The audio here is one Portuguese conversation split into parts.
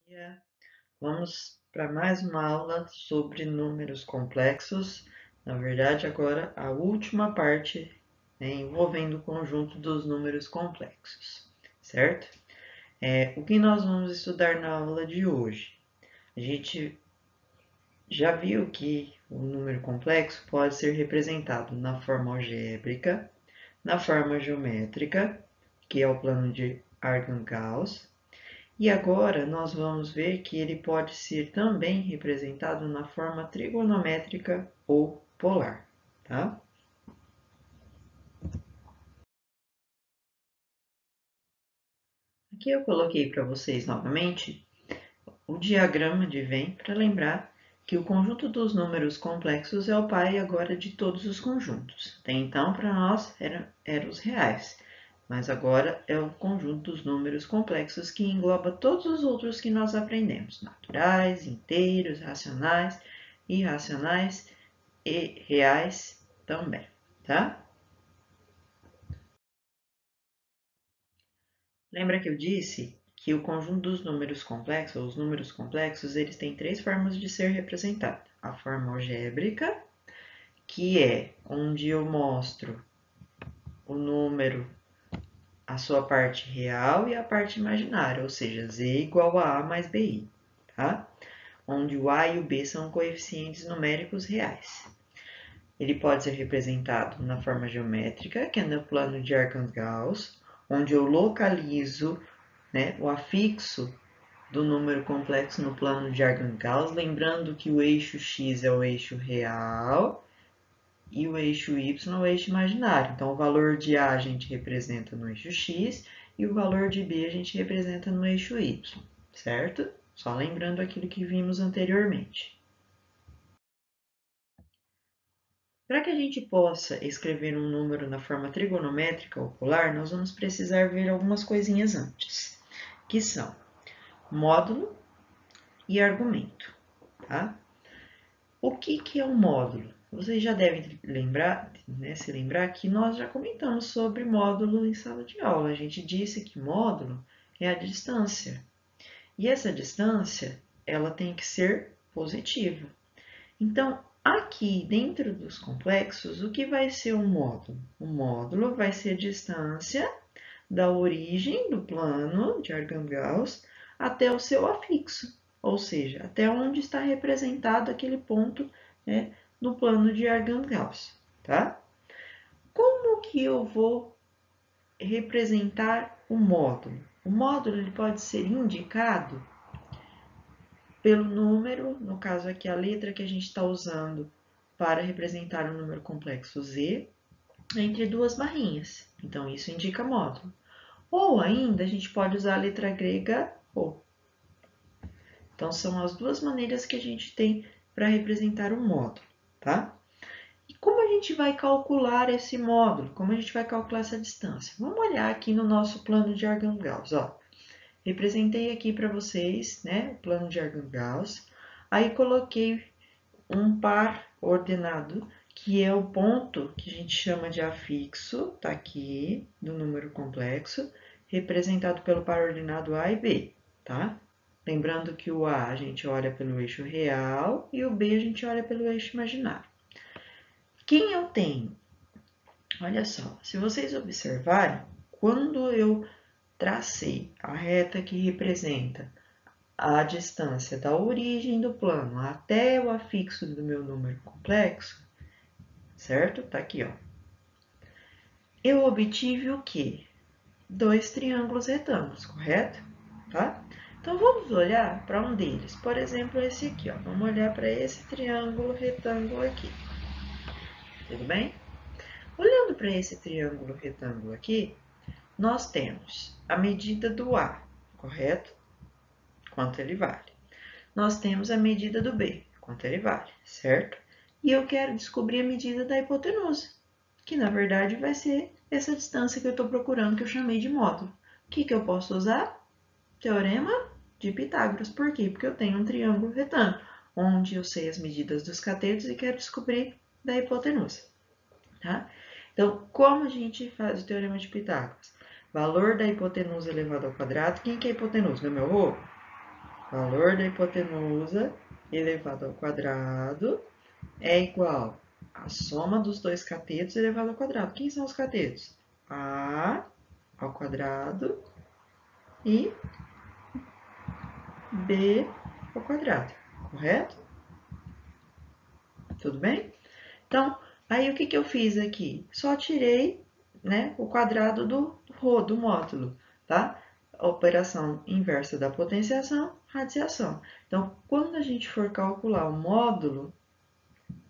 dia. Vamos para mais uma aula sobre números complexos. Na verdade, agora a última parte, né, envolvendo o conjunto dos números complexos, certo? O que nós vamos estudar na aula de hoje? A gente já viu que o número complexo pode ser representado na forma algébrica, na forma geométrica, que é o plano de Argand-Gauss. E agora nós vamos ver que ele pode ser também representado na forma trigonométrica ou polar, tá? Aqui eu coloquei para vocês novamente o diagrama de Venn para lembrar que o conjunto dos números complexos é o pai agora de todos os conjuntos. Até então, para nós, eram os reais, mas agora é o conjunto dos números complexos que engloba todos os outros que nós aprendemos, naturais, inteiros, racionais, irracionais e reais também, tá? Lembra que eu disse que o conjunto dos números complexos, ou os números complexos, eles têm três formas de ser representado. A forma algébrica, que é onde eu mostro o número, a sua parte real e a parte imaginária, ou seja, z igual a mais bi, tá? Onde o a e o b são coeficientes numéricos reais. Ele pode ser representado na forma geométrica, que é no plano de Argand-Gauss, onde eu localizo, né, o afixo do número complexo no plano de Argand-Gauss, lembrando que o eixo x é o eixo real e o eixo y é o eixo imaginário. Então, o valor de a gente representa no eixo x e o valor de b a gente representa no eixo y, certo? Só lembrando aquilo que vimos anteriormente. Para que a gente possa escrever um número na forma trigonométrica ou polar, nós vamos precisar ver algumas coisinhas antes, que são módulo e argumento, tá? O que é um módulo? Vocês já devem lembrar, né, se lembrar que nós já comentamos sobre módulo em sala de aula. A gente disse que módulo é a distância. E essa distância, ela tem que ser positiva. Então, aqui dentro dos complexos, o que vai ser um módulo? O módulo vai ser a distância da origem do plano de Argand-Gauss até o seu afixo, ou seja, até onde está representado aquele ponto, né, no plano de Argand-Gauss, tá? Como que eu vou representar o módulo? O módulo ele pode ser indicado pelo número, no caso aqui a letra que a gente está usando para representar o número complexo z, entre duas barrinhas. Então, isso indica módulo. Ou ainda, a gente pode usar a letra grega O. Então, são as duas maneiras que a gente tem para representar um módulo, tá? E como a gente vai calcular esse módulo? Como a gente vai calcular essa distância? Vamos olhar aqui no nosso plano de Argand-Gauss, ó. Representei aqui para vocês, né, o plano de Argand-Gauss. Aí coloquei um par ordenado, que é o ponto que a gente chama de afixo, tá aqui, do número complexo, representado pelo par ordenado A e B, tá? Lembrando que o A a gente olha pelo eixo real e o B a gente olha pelo eixo imaginário. Quem eu tenho? Olha só, se vocês observarem, quando eu tracei a reta que representa a distância da origem do plano até o afixo do meu número complexo, certo? Tá aqui, ó. Eu obtive o quê? Dois triângulos retângulos, correto? Tá? Então, vamos olhar para um deles. Por exemplo, esse aqui, ó. Vamos olhar para esse triângulo retângulo aqui. Tudo bem? Olhando para esse triângulo retângulo aqui, nós temos a medida do A, correto? Quanto ele vale. Nós temos a medida do B, quanto ele vale, certo? E eu quero descobrir a medida da hipotenusa, que na verdade vai ser essa distância que eu estou procurando, que eu chamei de módulo. O que eu posso usar? Teorema de Pitágoras. Por quê? Porque eu tenho um triângulo retângulo, onde eu sei as medidas dos catetos e quero descobrir da hipotenusa. Tá? Então, como a gente faz o teorema de Pitágoras? Valor da hipotenusa elevado ao quadrado. Quem que é a hipotenusa? Meu avô? valor da hipotenusa elevado ao quadrado é igual à soma dos dois catetos elevado ao quadrado. Quem são os catetos? A ao quadrado e B ao quadrado, correto? Tudo bem? Então, aí o que eu fiz aqui? Só tirei, né, o quadrado do módulo, tá? A operação inversa da potenciação, radiação. Então, quando a gente for calcular o módulo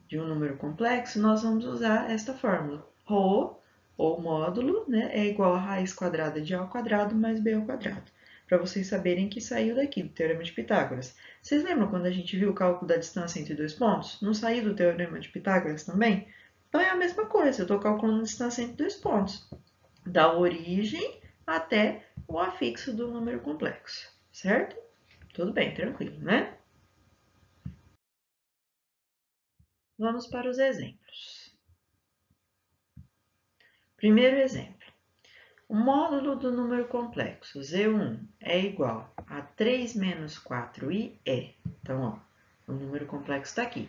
de um número complexo, nós vamos usar esta fórmula. Rho, ou módulo, né, é igual a raiz quadrada de A ao quadrado mais B ao quadrado. Para vocês saberem que saiu daqui, do Teorema de Pitágoras. Vocês lembram quando a gente viu o cálculo da distância entre dois pontos? Não saiu do Teorema de Pitágoras também? Então é a mesma coisa, eu estou calculando a distância entre dois pontos. Da origem até o afixo do número complexo, certo? Tudo bem, tranquilo, né? Vamos para os exemplos. Primeiro exemplo. O módulo do número complexo Z1 é igual a 3 menos 4i é. Então, ó, o número complexo está aqui.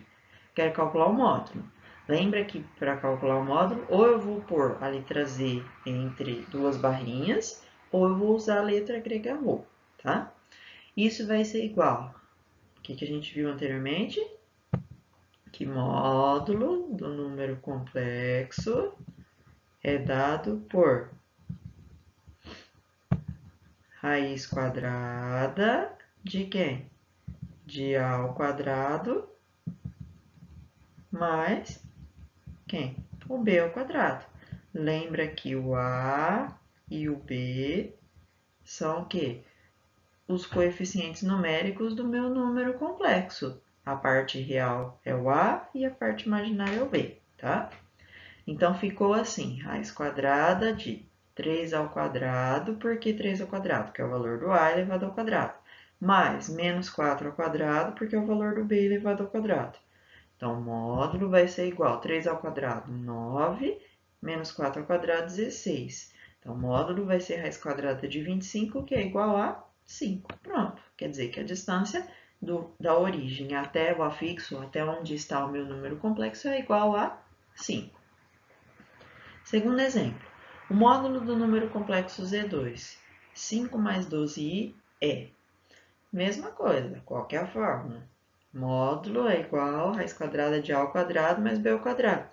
Quero calcular o módulo. Lembra que para calcular o módulo, ou eu vou pôr a letra Z entre duas barrinhas, ou eu vou usar a letra grega ρ, tá? Isso vai ser igual. O que a gente viu anteriormente? Que módulo do número complexo é dado por raiz quadrada de quem? De A ao quadrado mais quem? O B ao quadrado. Lembra que o A e o B são o quê? Os coeficientes numéricos do meu número complexo. A parte real é o A e a parte imaginária é o B, tá? Então, ficou assim, raiz quadrada de 3 ao quadrado, por que 3 ao quadrado? Que é o valor do A elevado ao quadrado. Mais menos 4 ao quadrado, porque é o valor do B elevado ao quadrado. Então, o módulo vai ser igual a 3 ao quadrado, 9, menos 4 ao quadrado, 16. Então, o módulo vai ser raiz quadrada de 25, que é igual a 5. Pronto. Quer dizer que a distância da origem até o afixo, até onde está o meu número complexo, é igual a 5. Segundo exemplo, o módulo do número complexo Z2, 5 mais 12i é. Mesma coisa, qualquer fórmula. Módulo é igual a raiz quadrada de A ao quadrado mais B ao quadrado.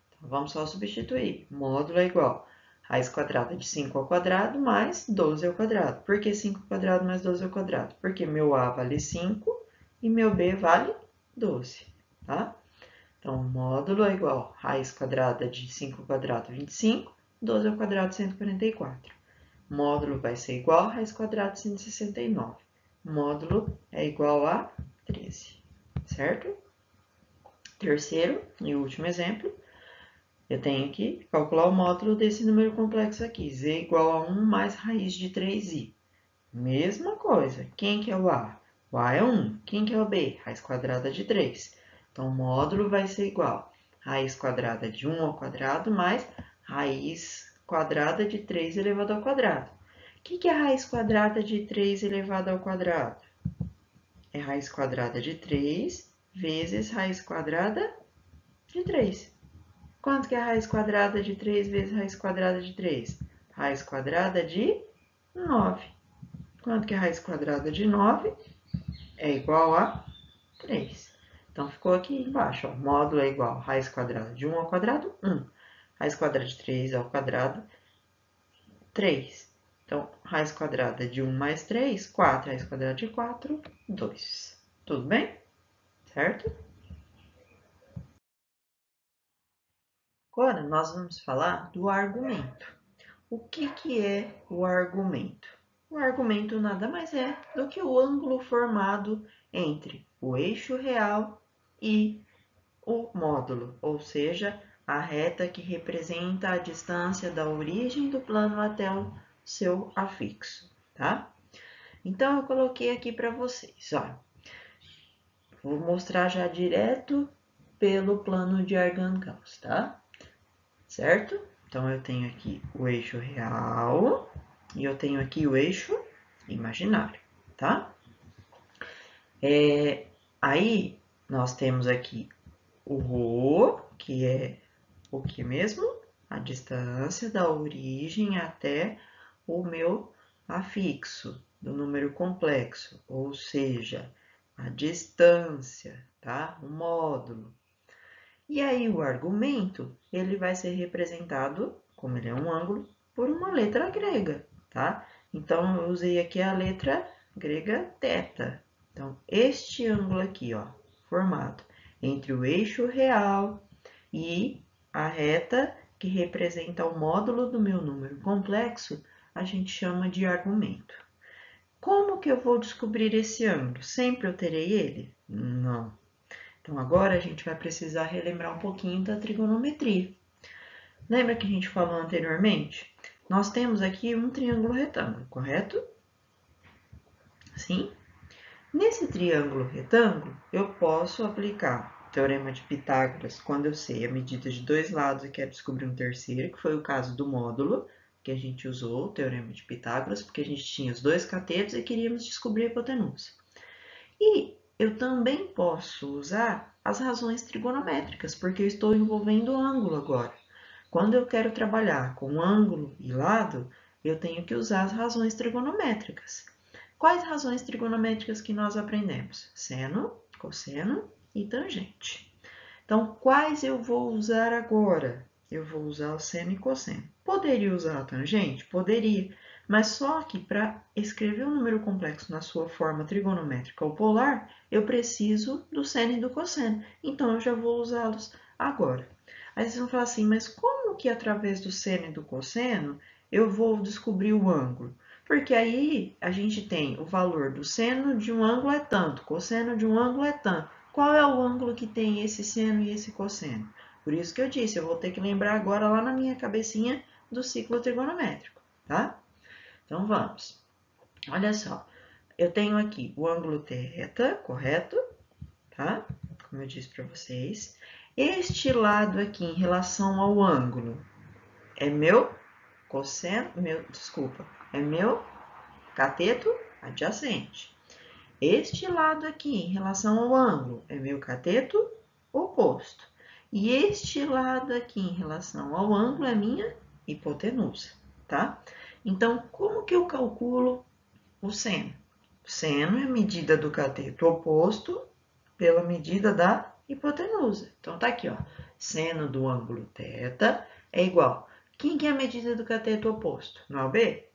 Então, vamos só substituir. Módulo é igual a raiz quadrada de 5 ao quadrado mais 12 ao quadrado. Por que 5 ao quadrado mais 12 ao quadrado? Porque meu A vale 5 e meu B vale 12, tá? Então, módulo é igual a raiz quadrada de 5 ao quadrado, 25, 12 ao quadrado, 144. Módulo vai ser igual a raiz quadrada de 169. Módulo é igual a 13, certo? Terceiro e último exemplo, eu tenho que calcular o módulo desse número complexo aqui, z igual a 1 mais raiz de 3i. Mesma coisa, quem que é o A? O A é 1, quem que é o B? Raiz quadrada de 3. Então, o módulo vai ser igual a raiz quadrada de 1 ao quadrado mais raiz quadrada de 3 elevado ao quadrado. O que é raiz quadrada de 3 elevado ao quadrado? É raiz quadrada de 3 vezes raiz quadrada de 3. Quanto que é a raiz quadrada de 3 vezes raiz quadrada de 3? Raiz quadrada de 9. Quanto que é a raiz quadrada de 9? É igual a 3. Então, ficou aqui embaixo, ó, módulo é igual a raiz quadrada de 1 ao quadrado, 1. Raiz quadrada de 3 ao quadrado, 3. Então, raiz quadrada de 1 mais 3, 4. Raiz quadrada de 4, 2. Tudo bem? Certo? Agora, nós vamos falar do argumento. O que é o argumento? O argumento nada mais é do que o ângulo formado entre o eixo real e o módulo, ou seja, a reta que representa a distância da origem do plano até o seu afixo, tá? Então, eu coloquei aqui para vocês, ó. Vou mostrar já direto pelo plano de Argand-Gauss, tá? Certo? Então, eu tenho aqui o eixo real e eu tenho aqui o eixo imaginário, tá? Aí, nós temos aqui o ρ, que é o que mesmo? A distância da origem até o meu afixo do número complexo, ou seja, a distância, tá? O módulo. E aí o argumento, ele vai ser representado, como ele é um ângulo, por uma letra grega, tá? Então, eu usei aqui a letra grega θ. Então, este ângulo aqui, ó, formado entre o eixo real e a reta que representa o módulo do meu número complexo, a gente chama de argumento. Como que eu vou descobrir esse ângulo? Sempre eu terei ele? Não. Então, agora a gente vai precisar relembrar um pouquinho da trigonometria. Lembra que a gente falou anteriormente? Nós temos aqui um triângulo retângulo, correto? Sim? Nesse triângulo retângulo, eu posso aplicar o teorema de Pitágoras quando eu sei a medida de dois lados e quero descobrir um terceiro, que foi o caso do módulo, que a gente usou o teorema de Pitágoras, porque a gente tinha os dois catetos e queríamos descobrir a hipotenusa. E eu também posso usar as razões trigonométricas, porque eu estou envolvendo o ângulo agora. Quando eu quero trabalhar com ângulo e lado, eu tenho que usar as razões trigonométricas. Quais razões trigonométricas que nós aprendemos? Seno, cosseno e tangente. Então, quais eu vou usar agora? Eu vou usar o seno e cosseno. Poderia usar a tangente? Poderia. Mas só que para escrever um número complexo na sua forma trigonométrica ou polar, eu preciso do seno e do cosseno. Então, eu já vou usá-los agora. Aí vocês vão falar assim, mas como que através do seno e do cosseno eu vou descobrir o ângulo? Porque aí a gente tem o valor do seno de um ângulo é tanto, cosseno de um ângulo é tanto. Qual é o ângulo que tem esse seno e esse cosseno? Por isso que eu disse, eu vou ter que lembrar agora lá na minha cabecinha do ciclo trigonométrico, tá? Então, vamos. Olha só, eu tenho aqui o ângulo θ, correto? Tá? Como eu disse para vocês. Este lado aqui em relação ao ângulo é meu cosseno, desculpa, é meu cateto adjacente. Este lado aqui em relação ao ângulo é meu cateto oposto. E este lado aqui em relação ao ângulo é minha hipotenusa, tá? Então, como que eu calculo o seno? O seno é a medida do cateto oposto pela medida da hipotenusa. Então, tá aqui, ó. Seno do ângulo θ é igual. Quem que é a medida do cateto oposto? Não é o B?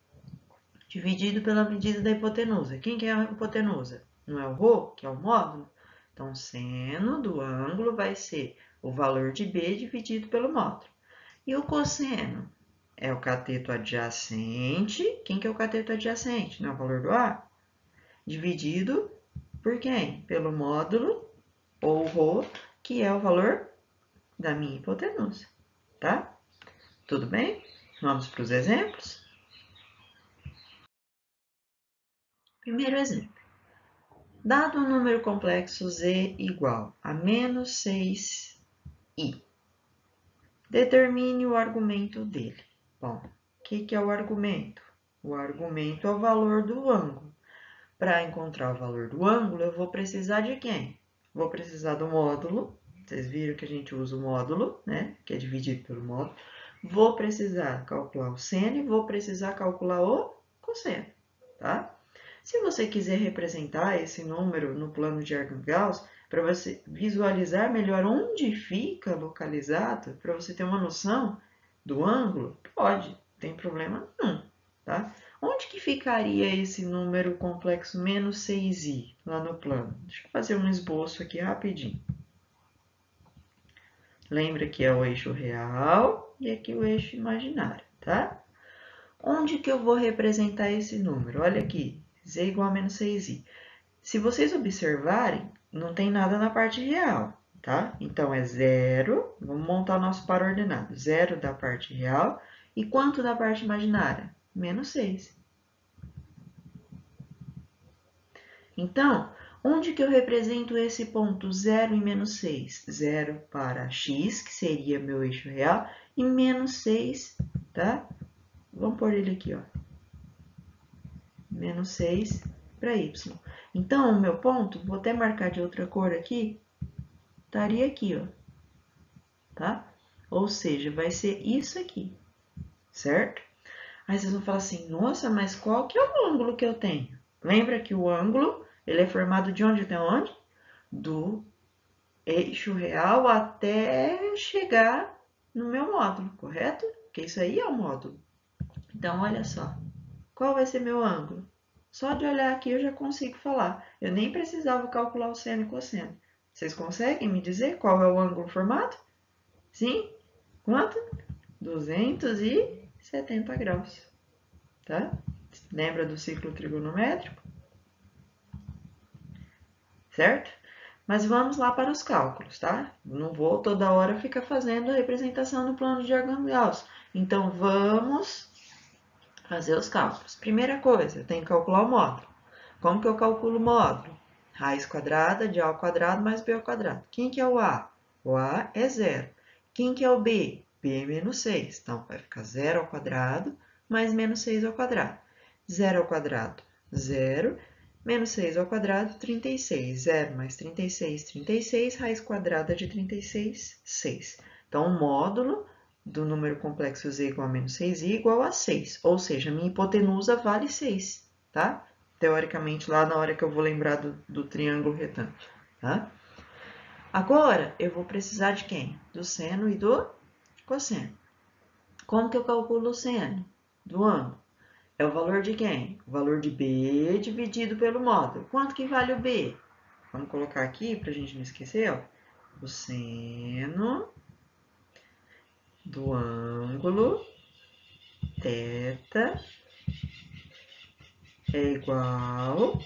Dividido pela medida da hipotenusa. Quem que é a hipotenusa? Não é o ρ, que é o módulo? Então, seno do ângulo vai ser o valor de B dividido pelo módulo. E o cosseno? É o cateto adjacente. Quem que é o cateto adjacente? Não é o valor do A? Dividido por quem? Pelo módulo, ou ρ, que é o valor da minha hipotenusa, tá? Tudo bem? Vamos para os exemplos? Primeiro exemplo. Dado um número complexo z igual a menos 6i, determine o argumento dele. Bom, o que é o argumento? O argumento é o valor do ângulo. Para encontrar o valor do ângulo, eu vou precisar de quem? Vou precisar do módulo. Vocês viram que a gente usa o módulo, né? Que é dividido pelo módulo. Vou precisar calcular o seno e vou precisar calcular o cosseno, tá? Se você quiser representar esse número no plano de Arquimedes, para você visualizar melhor onde fica localizado, para você ter uma noção do ângulo, pode, não tem problema nenhum, tá? Onde que ficaria esse número complexo menos 6i lá no plano? Deixa eu fazer um esboço aqui rapidinho. Lembra que é o eixo real e aqui o eixo imaginário, tá? Onde que eu vou representar esse número? Olha aqui, z igual a menos 6i. Se vocês observarem, não tem nada na parte real, tá? Então, é zero, vamos montar o nosso par ordenado. Zero da parte real e quanto da parte imaginária? Menos 6. Então, onde que eu represento esse ponto 0 e menos 6? 0 para x, que seria meu eixo real, e menos 6, tá? Vamos pôr ele aqui, ó. Menos 6 para y. Então, o meu ponto, vou até marcar de outra cor aqui, estaria aqui, ó, tá? Ou seja, vai ser isso aqui, certo? Aí vocês vão falar assim, nossa, mas qual que é o ângulo que eu tenho? Lembra que o ângulo, ele é formado de onde até onde? Do eixo real até chegar no meu módulo, correto? Porque isso aí é o módulo. Então, olha só, qual vai ser meu ângulo? Só de olhar aqui eu já consigo falar. Eu nem precisava calcular o seno e cosseno. Vocês conseguem me dizer qual é o ângulo formado? Sim? Quanto? 270 graus, tá? Lembra do ciclo trigonométrico? Certo? Mas vamos lá para os cálculos, tá? Não vou toda hora ficar fazendo a representação no plano de diagrama Gauss. Então, vamos fazer os cálculos. Primeira coisa, eu tenho que calcular o módulo. Como que eu calculo o módulo? Raiz quadrada de a ao quadrado mais b ao quadrado. Quem que é o a? O a é 0. Quem que é o b? B menos 6. Então, vai ficar 0 ao quadrado mais menos 6 ao quadrado. 0 ao quadrado, 0. Menos 6 ao quadrado, 36. 0 mais 36, 36. Raiz quadrada de 36, 6. Então, o módulo do número complexo z igual a menos 6i igual a 6. Ou seja, minha hipotenusa vale 6, tá? Teoricamente, lá na hora que eu vou lembrar do triângulo retângulo, tá? Agora, eu vou precisar de quem? Do seno e do cosseno. Como que eu calculo o seno do ângulo? É o valor de quem? O valor de b dividido pelo módulo. Quanto que vale o b? Vamos colocar aqui para a gente não esquecer, ó. O seno do ângulo θ é igual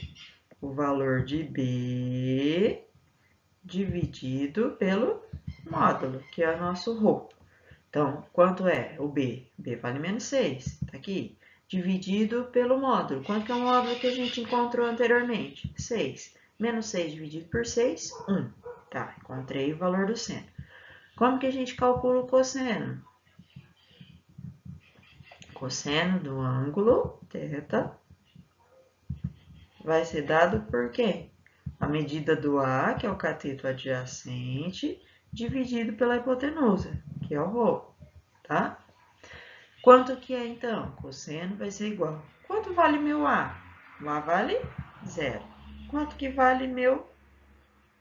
o valor de b dividido pelo módulo, que é o nosso ρ. Então, quanto é o b? b vale menos 6, tá aqui. Dividido pelo módulo. Quanto que é o módulo que a gente encontrou anteriormente? 6. Menos 6 dividido por 6, 1. Tá, encontrei o valor do seno. Como que a gente calcula o cosseno? Cosseno do ângulo θ vai ser dado por quê? A medida do A, que é o cateto adjacente, dividido pela hipotenusa, que é o ρ, tá? Quanto que é, então? Cosseno vai ser igual. Quanto vale meu A? O A vale 0. Quanto que vale meu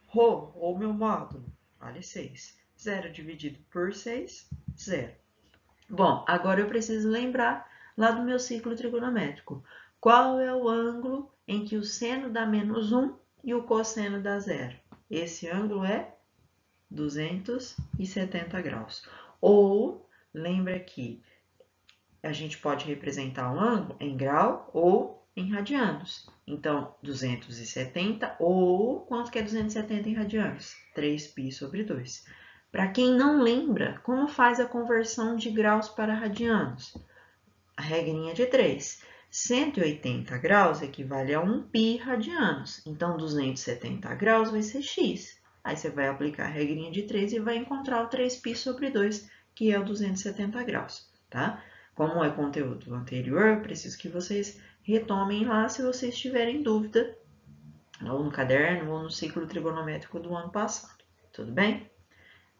ρ, ou meu módulo? Vale 6. 0 dividido por 6, 0. Bom, agora eu preciso lembrar lá do meu ciclo trigonométrico. Qual é o ângulo em que o seno dá menos 1 e o cosseno dá 0? Esse ângulo é 270 graus. Ou, lembra que a gente pode representar um ângulo em grau ou em radianos. Então, 270 ou quanto que é 270 em radianos? 3π sobre 2. Para quem não lembra, como faz a conversão de graus para radianos? A regrinha de 3. 180 graus equivale a 1π radianos. Então, 270 graus vai ser x. Aí você vai aplicar a regrinha de 3 e vai encontrar o 3π sobre 2, que é o 270 graus, tá? Como é conteúdo anterior, eu preciso que vocês retomem lá se vocês tiverem dúvida, ou no caderno, ou no ciclo trigonométrico do ano passado. Tudo bem?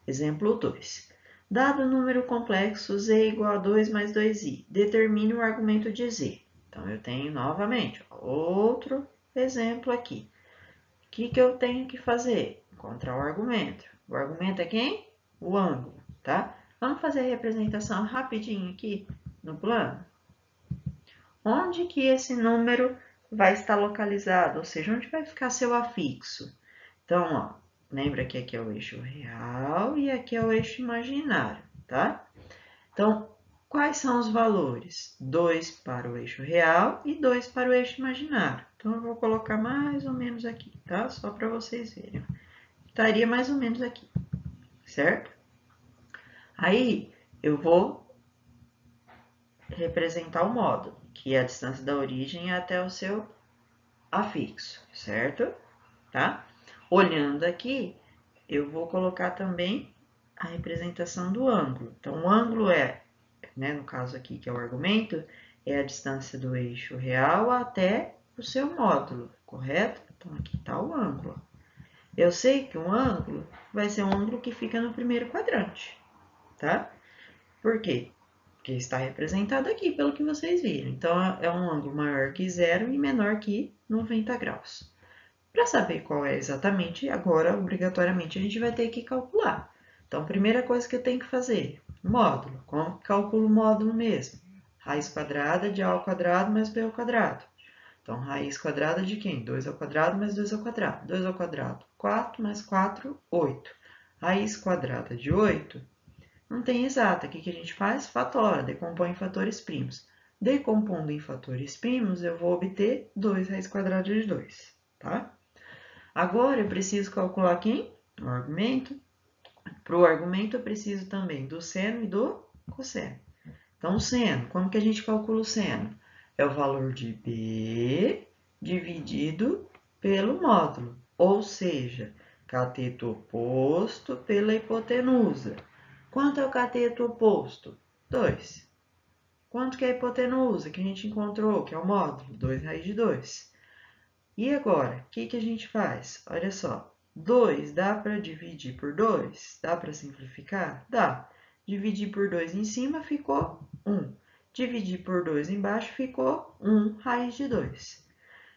Exemplo 2. Dado o número complexo z igual a 2 mais 2i, determine o argumento de z. Então, eu tenho novamente outro exemplo aqui. O que eu tenho que fazer? Encontrar o argumento. O argumento é quem? O ângulo, tá? Vamos fazer a representação rapidinho aqui no plano. Onde que esse número vai estar localizado? Ou seja, onde vai ficar seu afixo? Então, ó, lembra que aqui é o eixo real e aqui é o eixo imaginário, tá? Então, quais são os valores? 2 para o eixo real e 2 para o eixo imaginário. Então, eu vou colocar mais ou menos aqui, tá? Só para vocês verem. Estaria mais ou menos aqui, certo? Aí, eu vou representar o módulo, que é a distância da origem até o seu afixo, certo? Tá? Olhando aqui, eu vou colocar também a representação do ângulo. Então, o ângulo é, né, no caso aqui, que é o argumento, é a distância do eixo real até o seu módulo, correto? Então, aqui está o ângulo. Eu sei que um ângulo vai ser um ângulo que fica no primeiro quadrante, tá? Por quê? Porque está representado aqui, pelo que vocês viram. Então, é um ângulo maior que zero e menor que 90 graus. Para saber qual é exatamente, agora, obrigatoriamente, a gente vai ter que calcular. Então, primeira coisa que eu tenho que fazer, módulo. Como que calculo o módulo mesmo? Raiz quadrada de A ao quadrado mais B ao quadrado. Então, raiz quadrada de quem? 2 ao quadrado mais 2 ao quadrado. 2 ao quadrado, 4 mais 4, 8. Raiz quadrada de 8 não tem exata. O que a gente faz? Fatora, decompõe em fatores primos. Decompondo em fatores primos, eu vou obter 2 raiz quadrada de 2, tá? Agora, eu preciso calcular quem? O argumento. Para o argumento, eu preciso também do seno e do cosseno. Então, o seno, como que a gente calcula o seno? É o valor de B dividido pelo módulo, ou seja, cateto oposto pela hipotenusa. Quanto é o cateto oposto? 2. Quanto que é a hipotenusa que a gente encontrou, que é o módulo? 2 raiz de 2. E agora, o que a gente faz? Olha só, 2 dá para dividir por 2? Dá para simplificar? Dá. Dividir por 2 em cima ficou 1. Dividir por 2 embaixo ficou 1 raiz de 2.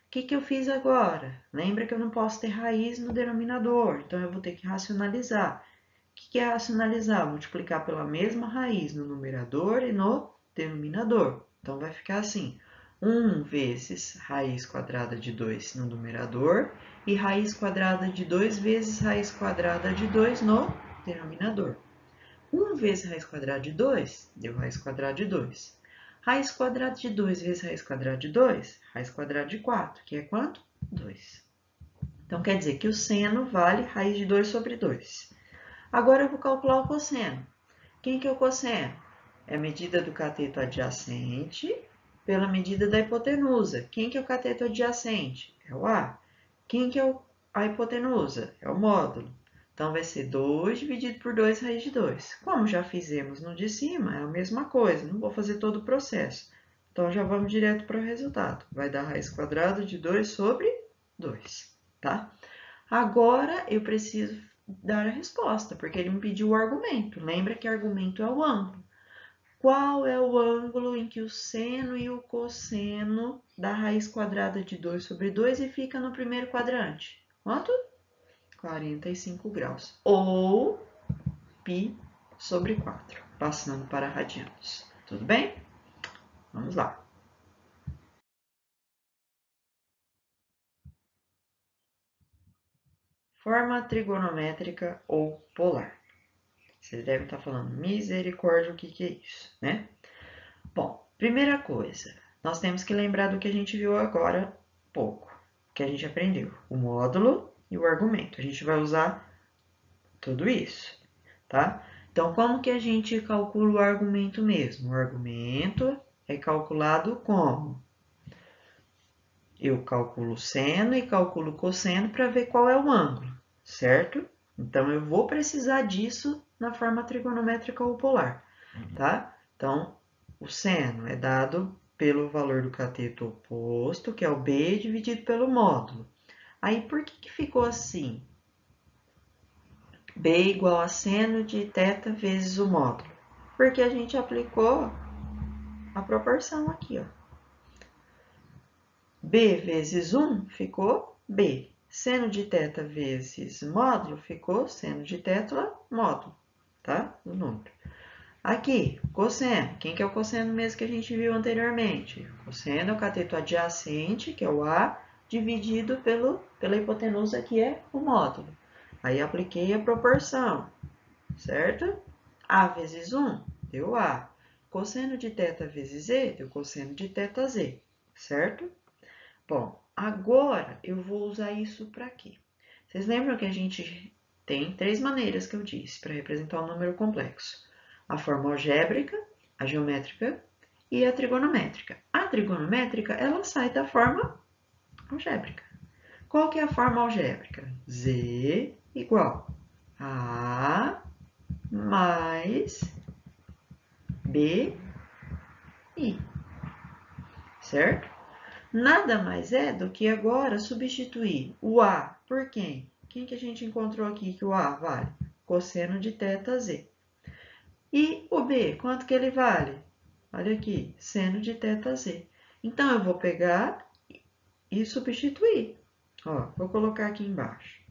O que eu fiz agora? Lembra que eu não posso ter raiz no denominador, então eu vou ter que racionalizar. O que é racionalizar? Multiplicar pela mesma raiz no numerador e no denominador. Então, vai ficar assim, 1 vezes raiz quadrada de 2 no numerador e raiz quadrada de 2 vezes raiz quadrada de 2 no denominador. 1 vezes raiz quadrada de 2 deu raiz quadrada de 2. Raiz quadrada de 2 vezes raiz quadrada de 2, raiz quadrada de 4, que é quanto? 2. Então, quer dizer que o seno vale raiz de 2 sobre 2. Agora, eu vou calcular o cosseno. Quem que é o cosseno? É a medida do cateto adjacente pela medida da hipotenusa. Quem que é o cateto adjacente? É o A. Quem que é a hipotenusa? É o módulo. Então, vai ser 2 dividido por 2 raiz de 2. Como já fizemos no de cima, é a mesma coisa. Não vou fazer todo o processo. Então, já vamos direto para o resultado. Vai dar raiz quadrada de 2 sobre 2, tá? Agora, eu preciso dar a resposta, porque ele me pediu o argumento. Lembra que argumento é o ângulo. Qual é o ângulo em que o seno e o cosseno da raiz quadrada de 2 sobre 2 e fica no primeiro quadrante? Quanto? 45 graus. Ou π sobre 4, passando para radianos. Tudo bem? Vamos lá. Forma trigonométrica ou polar. Vocês devem estar falando, misericórdia, o que é isso, né? Bom, primeira coisa, nós temos que lembrar do que a gente viu agora há pouco, que a gente aprendeu, o módulo e o argumento. A gente vai usar tudo isso, tá? Então, como que a gente calcula o argumento mesmo? O argumento é calculado como? Eu calculo seno e calculo cosseno para ver qual é o ângulo, certo? Então, eu vou precisar disso na forma trigonométrica ou polar, tá? Então, o seno é dado pelo valor do cateto oposto, que é o B, dividido pelo módulo. Aí, por que ficou assim? B igual a seno de θ vezes o módulo. Porque a gente aplicou a proporção aqui, ó. B vezes 1 ficou B. Seno de θ vezes módulo ficou seno de θ módulo, tá? O número. Aqui, cosseno. Quem que é o cosseno mesmo que a gente viu anteriormente? O cosseno é o cateto adjacente, que é o A, dividido pela hipotenusa, que é o módulo. Aí, apliquei a proporção, certo? A vezes 1 deu A. Cosseno de θ vezes Z deu cosseno de θz, certo? Bom, agora eu vou usar isso para quê? Vocês lembram que a gente tem 3 maneiras que eu disse para representar um número complexo? A forma algébrica, a geométrica e a trigonométrica. A trigonométrica, ela sai da forma algébrica. Qual que é a forma algébrica? Z igual a mais b i, certo? Nada mais é do que agora substituir o A por quem? Quem que a gente encontrou aqui que o A vale? Cosseno de θz. E o B, quanto que ele vale? Olha aqui, seno de θz. Então, eu vou pegar e substituir. Ó, vou colocar aqui embaixo.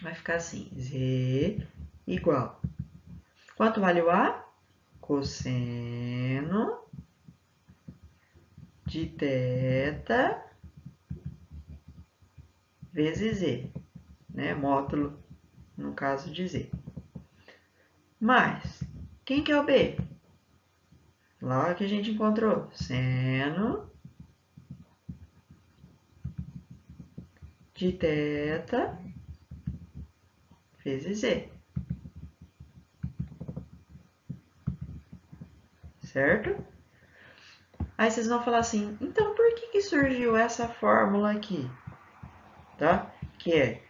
Vai ficar assim, Z igual. Quanto vale o A? Cosseno de θ vezes Z, né? Módulo, no caso de Z. Mais, quem que é o B? Lá que a gente encontrou, seno de θ vezes Z. Certo? Aí vocês vão falar assim, então por que surgiu essa fórmula aqui? Tá? Que é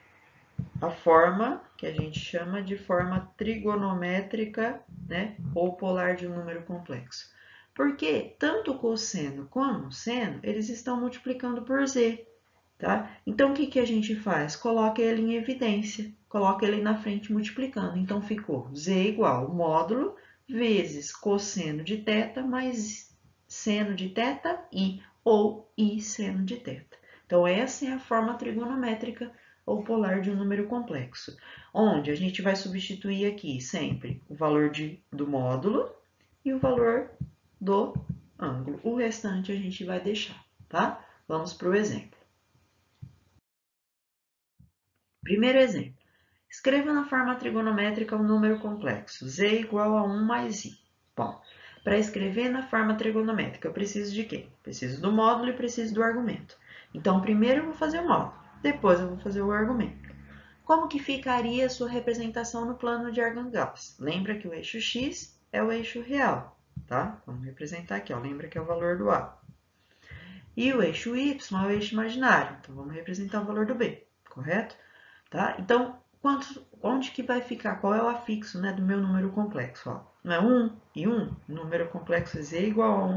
a forma que a gente chama de forma trigonométrica, né? Ou polar de um número complexo. Porque tanto cosseno como seno, eles estão multiplicando por z. Tá? Então, o que, que a gente faz? Coloca ele em evidência, coloca ele na frente multiplicando. Então, ficou z igual módulo vezes cosseno de θ mais seno de θ i, ou i seno de θ. Então, essa é a forma trigonométrica ou polar de um número complexo, onde a gente vai substituir aqui sempre o valor do módulo e o valor do ângulo. O restante a gente vai deixar, tá? Vamos para o exemplo. Primeiro exemplo. Escreva na forma trigonométrica um número complexo, z igual a 1 mais i. Bom, para escrever na forma trigonométrica, eu preciso de quê? Preciso do módulo e preciso do argumento. Então, primeiro eu vou fazer o módulo, depois eu vou fazer o argumento. Como que ficaria a sua representação no plano de Argand-Gauss? Lembra que o eixo x é o eixo real, tá? Vamos representar aqui, ó. Lembra que é o valor do A. E o eixo y é o eixo imaginário, então vamos representar o valor do B, correto? Tá? Então, onde que vai ficar? Qual é o afixo, né, do meu número complexo? Ó, não é 1 e 1? Número complexo z igual a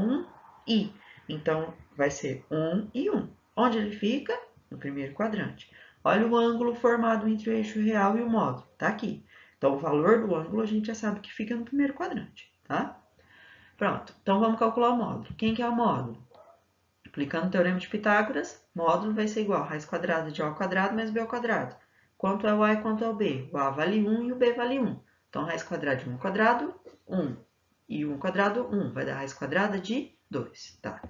1i. Então, vai ser 1 e 1. Onde ele fica? No primeiro quadrante. Olha o ângulo formado entre o eixo real e o módulo. Tá aqui. Então, o valor do ângulo a gente já sabe que fica no primeiro quadrante. Tá? Pronto. Então, vamos calcular o módulo. Quem que é o módulo? Aplicando o teorema de Pitágoras, módulo vai ser igual a raiz quadrada de a ao quadrado mais b ao quadrado. Quanto é o a e quanto é o b? O a vale 1 e o b vale 1. Então, raiz quadrada de 1 ao quadrado, 1. E 1 ao quadrado, 1. Vai dar raiz quadrada de 2. Tá?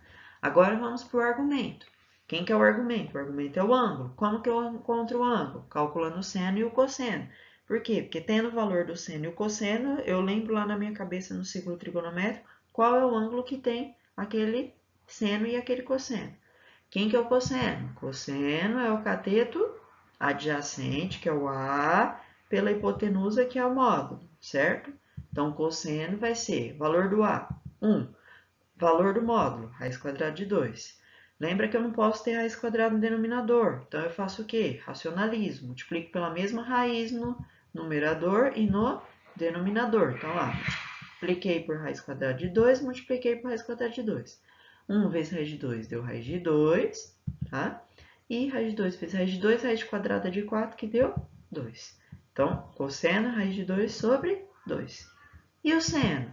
Agora, vamos para o argumento. Quem que é o argumento? O argumento é o ângulo. Como que eu encontro o ângulo? Calculando o seno e o cosseno. Por quê? Porque tendo o valor do seno e o cosseno, eu lembro lá na minha cabeça no ciclo trigonométrico qual é o ângulo que tem aquele seno e aquele cosseno. Quem que é o cosseno? Cosseno é o cateto adjacente, que é o A, pela hipotenusa, que é o módulo, certo? Então, cosseno vai ser valor do A, 1. Valor do módulo, raiz quadrada de 2. Lembra que eu não posso ter raiz quadrada no denominador. Então, eu faço o quê? Racionalizo. Multiplico pela mesma raiz no numerador e no denominador. Então, lá, multipliquei por raiz quadrada de 2, multipliquei por raiz quadrada de 2. 1 vezes raiz de 2 deu raiz de 2, tá? E raiz de 2 vezes raiz de 2, raiz quadrada de 4, que deu 2. Então, cosseno, raiz de 2 sobre 2. E o seno?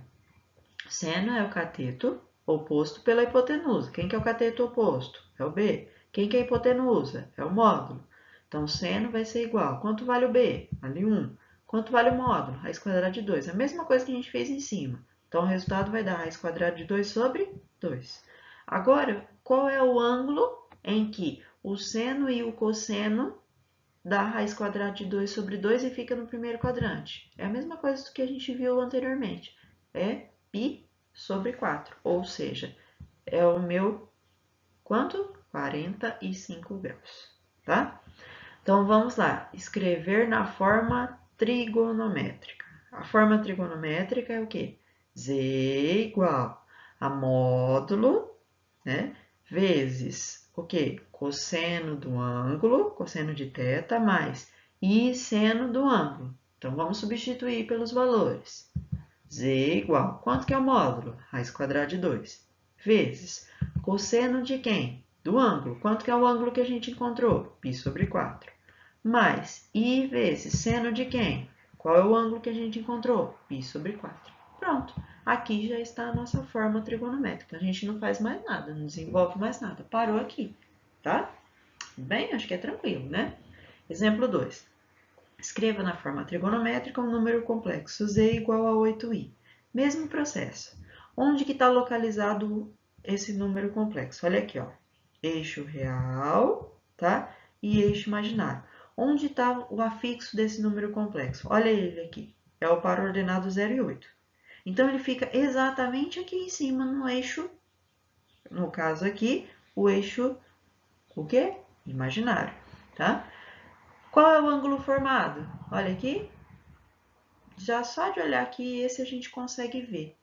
Seno é o cateto oposto pela hipotenusa. Quem que é o cateto oposto? É o B. Quem que é a hipotenusa? É o módulo. Então, seno vai ser igual. Quanto vale o B? Vale 1. Quanto vale o módulo? Raiz quadrada de 2. A mesma coisa que a gente fez em cima. Então, o resultado vai dar raiz quadrada de 2 sobre 2. Agora, qual é o ângulo em que o seno e o cosseno dá raiz quadrada de 2 sobre 2 e fica no primeiro quadrante? É a mesma coisa do que a gente viu anteriormente. É π sobre 4, ou seja, é o meu, quanto? 45 graus, tá? Então, vamos lá, escrever na forma trigonométrica. A forma trigonométrica é o quê? Z igual a módulo, né? Vezes o quê? Cosseno do ângulo, cosseno de θ, mais i seno do ângulo. Então, vamos substituir pelos valores. Z igual, quanto que é o módulo? Raiz quadrada de 2. Vezes, cosseno de quem? do ângulo. Quanto que é o ângulo que a gente encontrou? Π sobre 4. Mais I vezes seno de quem? Qual é o ângulo que a gente encontrou? Π sobre 4. Pronto. Aqui já está a nossa forma trigonométrica. A gente não faz mais nada, não desenvolve mais nada. Parou aqui, tá? Bem, acho que é tranquilo, né? Exemplo 2. Escreva na forma trigonométrica um número complexo z igual a 8i. Mesmo processo. Onde que está localizado esse número complexo? Olha aqui, ó. Eixo real, tá? E eixo imaginário. Onde está o afixo desse número complexo? Olha ele aqui. É o par ordenado 0 e 8. Então, ele fica exatamente aqui em cima no eixo, no caso aqui, o eixo, o quê? Imaginário, tá? Qual é o ângulo formado? Olha aqui. Já só de olhar aqui, esse a gente consegue ver.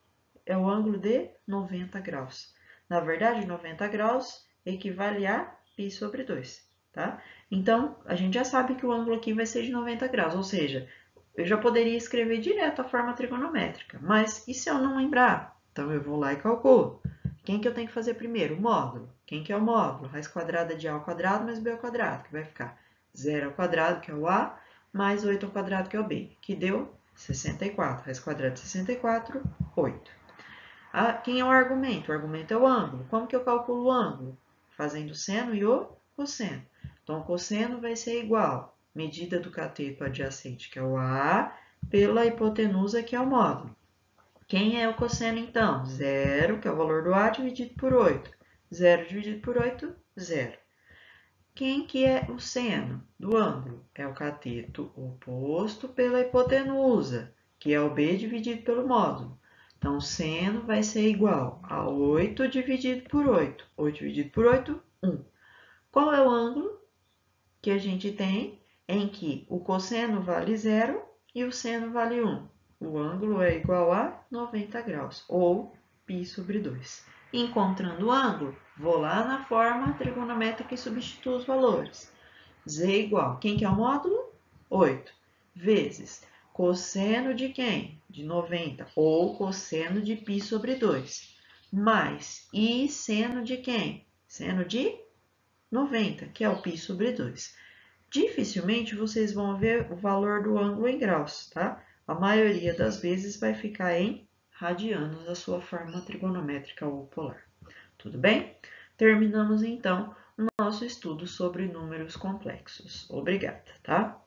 É o ângulo de 90 graus. Na verdade, 90 graus equivale a π sobre 2, tá? Então, a gente já sabe que o ângulo aqui vai ser de 90 graus, ou seja, eu já poderia escrever direto a forma trigonométrica, mas e se eu não lembrar? Então, eu vou lá e calculo. Quem que eu tenho que fazer primeiro? O módulo. Quem que é o módulo? Raiz quadrada de a ao quadrado mais b ao quadrado, que vai ficar 0 ao quadrado, que é o a, mais 8 ao quadrado, que é o b, que deu 64. Raiz quadrada de 64, 8. Quem é o argumento? O argumento é o ângulo. Como que eu calculo o ângulo? Fazendo o seno e o cosseno. Então, o cosseno vai ser igual medida do cateto adjacente, que é o A, pela hipotenusa, que é o módulo. Quem é o cosseno, então? 0, que é o valor do A, dividido por 8. 0 dividido por 8, 0. Quem que é o seno do ângulo? É o cateto oposto pela hipotenusa, que é o B dividido pelo módulo. Então, o seno vai ser igual a 8 dividido por 8. 8 dividido por 8, 1. Qual é o ângulo que a gente tem em que o cosseno vale 0 e o seno vale 1? O ângulo é igual a 90 graus, ou π sobre 2. Encontrando o ângulo, vou lá na forma trigonométrica e substituo os valores. Z igual, quem que é o módulo? 8, vezes cosseno de quem? De 90, ou cosseno de π sobre 2, mais I seno de quem? Seno de 90, que é o π sobre 2. Dificilmente vocês vão ver o valor do ângulo em graus, tá? A maioria das vezes vai ficar em radianos a sua forma trigonométrica ou polar. Tudo bem? Terminamos então o nosso estudo sobre números complexos. Obrigada, tá?